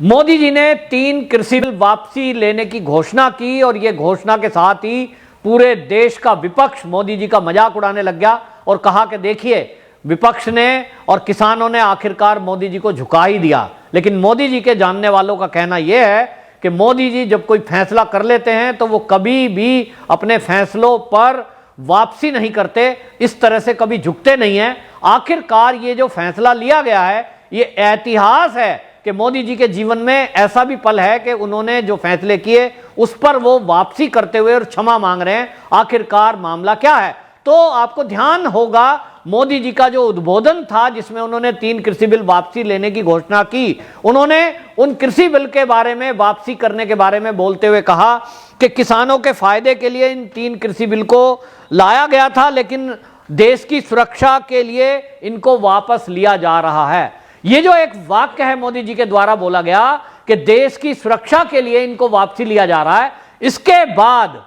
मोदी जी ने 3 कृषि बिल वापसी लेने की घोषणा की और यह घोषणा के साथ ही पूरे देश का विपक्ष मोदी जी का मजाक उड़ाने लग गया और कहा कि देखिए विपक्ष ने और किसानों ने आखिरकार मोदी जी को झुका ही दिया। लेकिन मोदी जी के जानने वालों का कहना यह है कि मोदी जी जब कोई फैसला कर लेते हैं तो वो कभी भी अपने फैसलों पर वापसी नहीं करते, इस तरह से कभी झुकते नहीं हैं। आखिरकार ये जो फैसला लिया गया है ये इतिहास है कि मोदी जी के जीवन में ऐसा भी पल है कि उन्होंने जो फैसले किए उस पर वो वापसी करते हुए और क्षमा मांग रहे हैं। आखिरकार मामला क्या है? तो आपको ध्यान होगा मोदी जी का जो उद्बोधन था जिसमें उन्होंने 3 कृषि बिल वापसी लेने की घोषणा की, उन्होंने उन कृषि बिल के बारे में वापसी करने के बारे में बोलते हुए कहा कि किसानों के फायदे के लिए इन 3 कृषि बिल को लाया गया था, लेकिन देश की सुरक्षा के लिए इनको वापस लिया जा रहा है। ये जो एक वाक्य है मोदी जी के द्वारा बोला गया कि देश की सुरक्षा के लिए इनको वापसी लिया जा रहा है, इसके बाद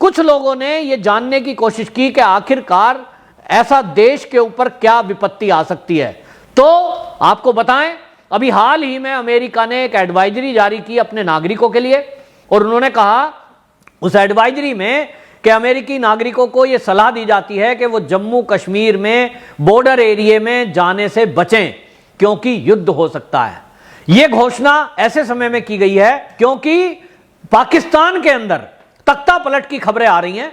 कुछ लोगों ने यह जानने की कोशिश की कि आखिरकार ऐसा देश के ऊपर क्या विपत्ति आ सकती है। तो आपको बताएं, अभी हाल ही में अमेरिका ने एक एडवाइजरी जारी की अपने नागरिकों के लिए और उन्होंने कहा उस एडवाइजरी में कि अमेरिकी नागरिकों को यह सलाह दी जाती है कि वो जम्मू कश्मीर में बॉर्डर एरिया में जाने से बचें क्योंकि युद्ध हो सकता है। यह घोषणा ऐसे समय में की गई है क्योंकि पाकिस्तान के अंदर तख्ता पलट की खबरें आ रही हैं।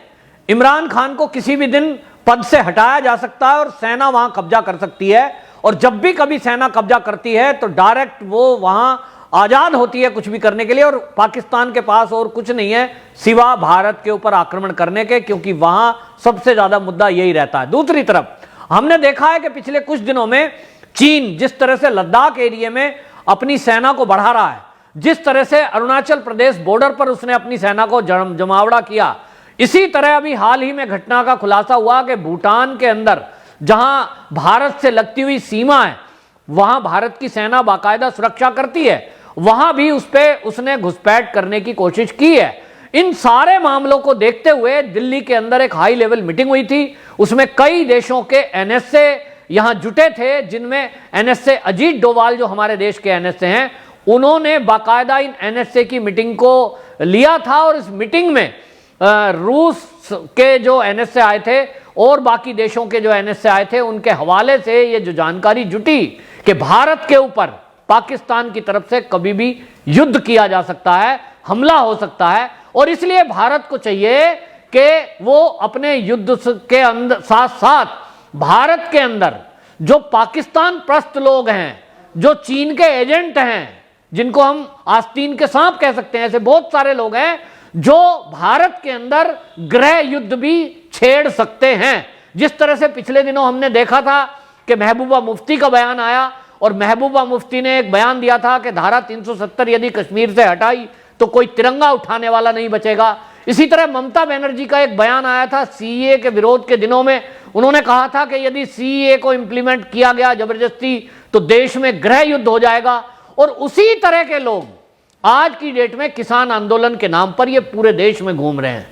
इमरान खान को किसी भी दिन पद से हटाया जा सकता है और सेना वहां कब्जा कर सकती है, और जब भी कभी सेना कब्जा करती है तो डायरेक्ट वो वहां आजाद होती है कुछ भी करने के लिए, और पाकिस्तान के पास और कुछ नहीं है सिवा भारत के ऊपर आक्रमण करने के, क्योंकि वहां सबसे ज्यादा मुद्दा यही रहता है। दूसरी तरफ हमने देखा है कि पिछले कुछ दिनों में चीन जिस तरह से लद्दाख एरिया में अपनी सेना को बढ़ा रहा है, जिस तरह से अरुणाचल प्रदेश बॉर्डर पर उसने अपनी सेना को जमावड़ा किया, इसी तरह अभी हाल ही में घटना का खुलासा हुआ कि भूटान के अंदर जहां भारत से लगती हुई सीमा है वहां भारत की सेना बाकायदा सुरक्षा करती है, वहां भी उसने घुसपैठ करने की कोशिश की है। इन सारे मामलों को देखते हुए दिल्ली के अंदर एक हाई लेवल मीटिंग हुई थी, उसमें कई देशों के एनएसए यहां जुटे थे, जिनमें एनएसए अजीत डोभाल जो हमारे देश के एनएसए हैं उन्होंने बाकायदा इन एनएसए की मीटिंग को लिया था, और इस मीटिंग में रूस के जो एनएसए आए थे और बाकी देशों के जो एनएसए आए थे उनके हवाले से ये जो जानकारी जुटी कि भारत के ऊपर पाकिस्तान की तरफ से कभी भी युद्ध किया जा सकता है, हमला हो सकता है, और इसलिए भारत को चाहिए कि वो अपने युद्ध के अंदर साथ साथ भारत के अंदर जो पाकिस्तान प्रस्त लोग हैं, जो चीन के एजेंट हैं, जिनको हम आस्तीन के सांप कह सकते हैं, ऐसे बहुत सारे लोग हैं जो भारत के अंदर गृह युद्ध भी छेड़ सकते हैं। जिस तरह से पिछले दिनों हमने देखा था कि महबूबा मुफ्ती का बयान आया और महबूबा मुफ्ती ने एक बयान दिया था कि धारा 370 यदि कश्मीर से हटाई तो कोई तिरंगा उठाने वाला नहीं बचेगा। इसी तरह ममता बनर्जी का एक बयान आया था सीएए के विरोध के दिनों में, उन्होंने कहा था कि यदि सीएए को इंप्लीमेंट किया गया जबरदस्ती तो देश में गृह युद्ध हो जाएगा। और उसी तरह के लोग आज की डेट में किसान आंदोलन के नाम पर ये पूरे देश में घूम रहे हैं,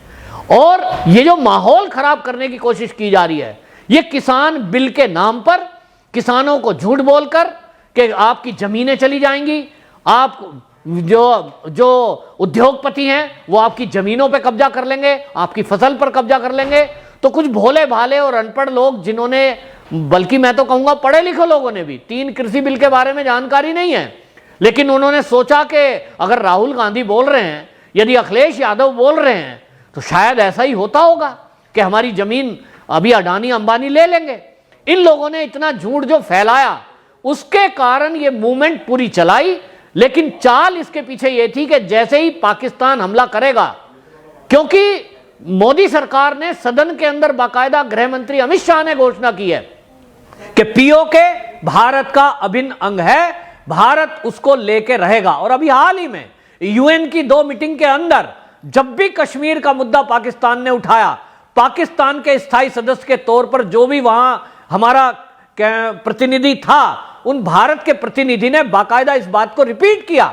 और ये जो माहौल खराब करने की कोशिश की जा रही है, ये किसान बिल के नाम पर किसानों को झूठ बोलकर कि आपकी जमीनें चली जाएंगी, आप जो उद्योगपति हैं वो आपकी जमीनों पे कब्जा कर लेंगे, आपकी फसल पर कब्जा कर लेंगे। तो कुछ भोले भाले और अनपढ़ लोग जिन्होंने, बल्कि मैं तो कहूंगा पढ़े लिखे लोगों ने भी 3 कृषि बिल के बारे में जानकारी नहीं है, लेकिन उन्होंने सोचा कि अगर राहुल गांधी बोल रहे हैं, यदि अखिलेश यादव बोल रहे हैं, तो शायद ऐसा ही होता होगा कि हमारी जमीन अभी अडानी अंबानी ले लेंगे। इन लोगों ने इतना झूठ जो फैलाया उसके कारण ये मूवमेंट पूरी चलाई, लेकिन चाल इसके पीछे ये थी कि जैसे ही पाकिस्तान हमला करेगा, क्योंकि मोदी सरकार ने सदन के अंदर बाकायदा गृह मंत्री अमित शाह ने घोषणा की है कि पीओके भारत का अभिन्न अंग है, भारत उसको लेके रहेगा। और अभी हाल ही में यूएन की 2 मीटिंग के अंदर जब भी कश्मीर का मुद्दा पाकिस्तान ने उठाया, पाकिस्तान के स्थायी सदस्य के तौर पर जो भी वहां हमारा प्रतिनिधि था, उन भारत के प्रतिनिधि ने बाकायदा इस बात को रिपीट किया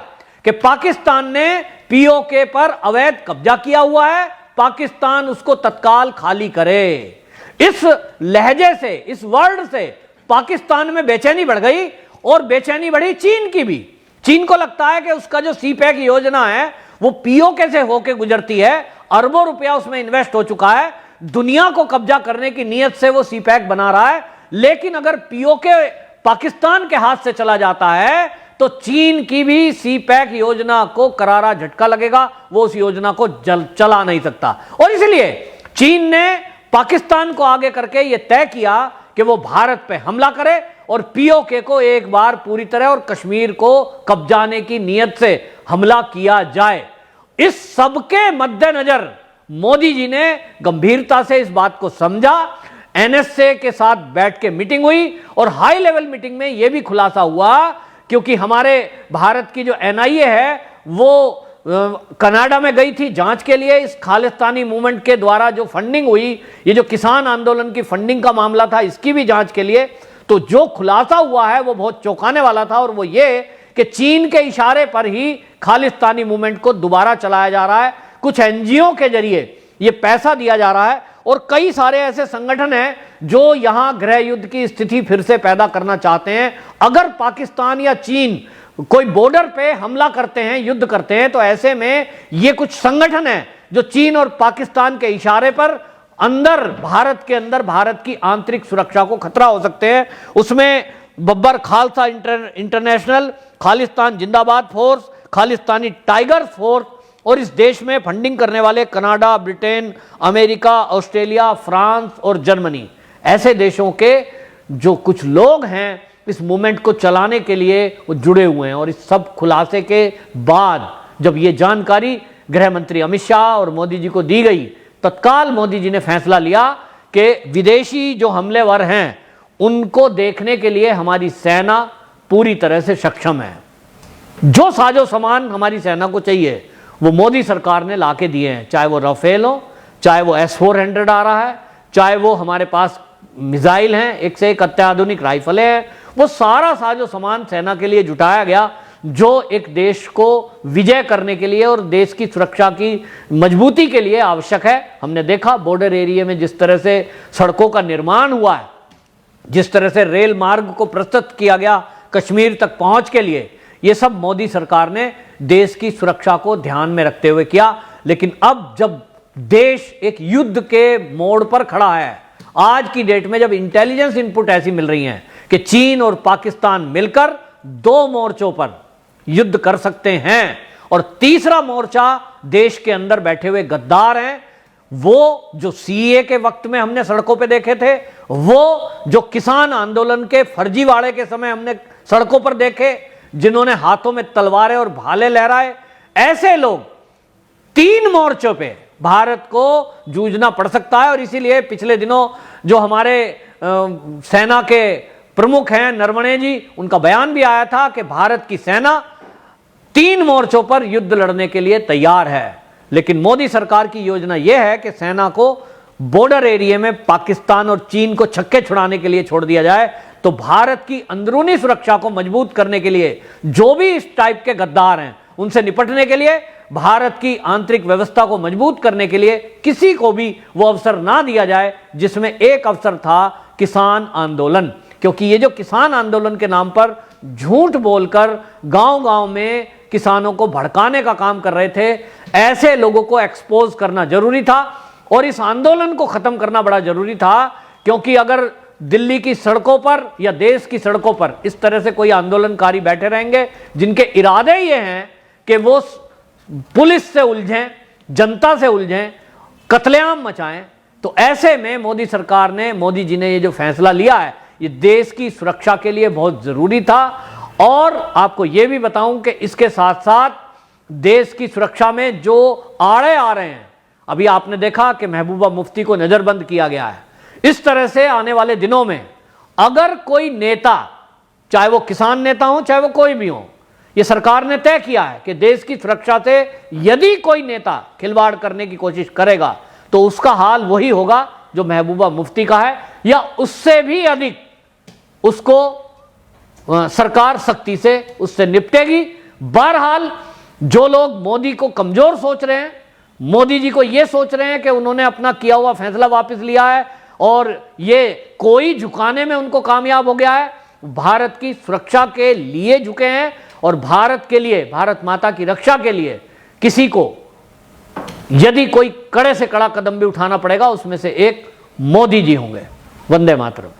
कि पाकिस्तान ने पीओके पर अवैध कब्जा किया हुआ है, पाकिस्तान उसको तत्काल खाली करे। इस लहजे से, इस वर्ड से पाकिस्तान में बेचैनी बढ़ गई, और बेचैनी बढ़ी चीन की भी चीन को लगता है कि उसका जो सीपैक योजना है वो पीओके से होकर गुजरती है, अरबों रुपया उसमें इन्वेस्ट हो चुका है, दुनिया को कब्जा करने की नीयत से वो सीपैक बना रहा है। लेकिन अगर पीओके पाकिस्तान के हाथ से चला जाता है तो चीन की भी सीपैक योजना को करारा झटका लगेगा, वो उस योजना को चला नहीं सकता। और इसलिए चीन ने पाकिस्तान को आगे करके यह तय किया कि वो भारत पे हमला करे और पीओके को एक बार पूरी तरह और कश्मीर को कब्जाने की नीयत से हमला किया जाए। इस सबके मद्देनजर मोदी जी ने गंभीरता से इस बात को समझा, एनएसए के साथ बैठ के मीटिंग हुई और हाई लेवल मीटिंग में यह भी खुलासा हुआ, क्योंकि हमारे भारत की जो एनआईए है वो कनाडा में गई थी जांच के लिए इस खालिस्तानी मूवमेंट के द्वारा जो फंडिंग हुई, ये जो किसान आंदोलन की फंडिंग का मामला था, इसकी भी जांच के लिए। तो जो खुलासा हुआ है वो बहुत चौंकाने वाला था, और वो ये कि चीन के इशारे पर ही खालिस्तानी मूवमेंट को दोबारा चलाया जा रहा है, कुछ एनजीओ के जरिए ये पैसा दिया जा रहा है, और कई सारे ऐसे संगठन हैं जो यहां गृह युद्ध की स्थिति फिर से पैदा करना चाहते हैं। अगर पाकिस्तान या चीन कोई बॉर्डर पे हमला करते हैं, युद्ध करते हैं, तो ऐसे में ये कुछ संगठन हैं जो चीन और पाकिस्तान के इशारे पर अंदर भारत के अंदर भारत की आंतरिक सुरक्षा को खतरा हो सकते हैं। उसमें बब्बर खालसा इंटरनेशनल, खालिस्तान जिंदाबाद फोर्स, खालिस्तानी टाइगर्स फोर्स, और इस देश में फंडिंग करने वाले Canada, Britain, America, Australia, France और जर्मनी, ऐसे देशों के जो कुछ लोग हैं इस मूवमेंट को चलाने के लिए वो जुड़े हुए हैं। और इस सब खुलासे के बाद जब ये जानकारी गृह मंत्री अमित शाह और मोदी जी को दी गई, तत्काल मोदी जी ने फैसला लिया कि विदेशी जो हमलेवर हैं उनको देखने के लिए हमारी सेना पूरी तरह से सक्षम है। जो साजो सामान हमारी सेना को चाहिए वो मोदी सरकार ने लाके दिए हैं, चाहे वो राफेल हो, चाहे वो S-400 आ रहा है, चाहे वो हमारे पास मिसाइल हैं, एक से एक अत्याधुनिक राइफलें हैं, वो सारा साजो सामान सेना के लिए जुटाया गया जो एक देश को विजय करने के लिए और देश की सुरक्षा की मजबूती के लिए आवश्यक है। हमने देखा बॉर्डर एरिया में जिस तरह से सड़कों का निर्माण हुआ है, जिस तरह से रेल मार्ग को प्रस्तुत किया गया कश्मीर तक पहुंच के लिए, ये सब मोदी सरकार ने देश की सुरक्षा को ध्यान में रखते हुए किया। लेकिन अब जब देश एक युद्ध के मोड़ पर खड़ा है, आज की डेट में जब इंटेलिजेंस इनपुट ऐसी मिल रही हैं कि चीन और पाकिस्तान मिलकर 2 मोर्चों पर युद्ध कर सकते हैं, और तीसरा मोर्चा देश के अंदर बैठे हुए गद्दार हैं, वो जो सीए के वक्त में हमने सड़कों पे देखे थे, वो जो किसान आंदोलन के फर्जीवाड़े के समय हमने सड़कों पर देखे, जिन्होंने हाथों में तलवारें और भाले लहराए, ऐसे लोग 3 मोर्चों पे भारत को जूझना पड़ सकता है। और इसीलिए पिछले दिनों जो हमारे सेना के प्रमुख हैं नरवणे जी, उनका बयान भी आया था कि भारत की सेना 3 मोर्चों पर युद्ध लड़ने के लिए तैयार है। लेकिन मोदी सरकार की योजना यह है कि सेना को बॉर्डर एरिया में पाकिस्तान और चीन को छक्के छुड़ाने के लिए छोड़ दिया जाए, तो भारत की अंदरूनी सुरक्षा को मजबूत करने के लिए जो भी इस टाइप के गद्दार हैं उनसे निपटने के लिए, भारत की आंतरिक व्यवस्था को मजबूत करने के लिए किसी को भी वो अवसर ना दिया जाए जिसमें एक अवसर था किसान आंदोलन। क्योंकि ये जो किसान आंदोलन के नाम पर झूठ बोलकर गांव-गांव में किसानों को भड़काने का काम कर रहे थे, ऐसे लोगों को एक्सपोज करना जरूरी था और इस आंदोलन को खत्म करना बड़ा जरूरी था। क्योंकि अगर दिल्ली की सड़कों पर या देश की सड़कों पर इस तरह से कोई आंदोलनकारी बैठे रहेंगे जिनके इरादे ये हैं कि वो पुलिस से उलझें, जनता से उलझें, कत्लेआम मचाएं, तो ऐसे में मोदी सरकार ने, मोदी जी ने ये जो फैसला लिया है, ये देश की सुरक्षा के लिए बहुत जरूरी था। और आपको ये भी बताऊं कि इसके साथ साथ देश की सुरक्षा में जो आड़े आ रहे हैं, अभी आपने देखा कि महबूबा मुफ्ती को नजरबंद किया गया है। इस तरह से आने वाले दिनों में अगर कोई नेता, चाहे वो किसान नेता हो चाहे वो कोई भी हो, ये सरकार ने तय किया है कि देश की सुरक्षा से यदि कोई नेता खिलवाड़ करने की कोशिश करेगा तो उसका हाल वही होगा जो महबूबा मुफ्ती का है, या उससे भी अधिक उसको सरकार सख्ती से उससे निपटेगी। बहरहाल जो लोग मोदी को कमजोर सोच रहे हैं, मोदी जी को यह सोच रहे हैं कि उन्होंने अपना किया हुआ फैसला वापस लिया है और ये कोई झुकाने में उनको कामयाब हो गया है, भारत की सुरक्षा के लिए झुके हैं और भारत के लिए, भारत माता की रक्षा के लिए किसी को यदि कोई कड़े से कड़ा कदम भी उठाना पड़ेगा, उसमें से एक मोदी जी होंगे। वंदे मातरम।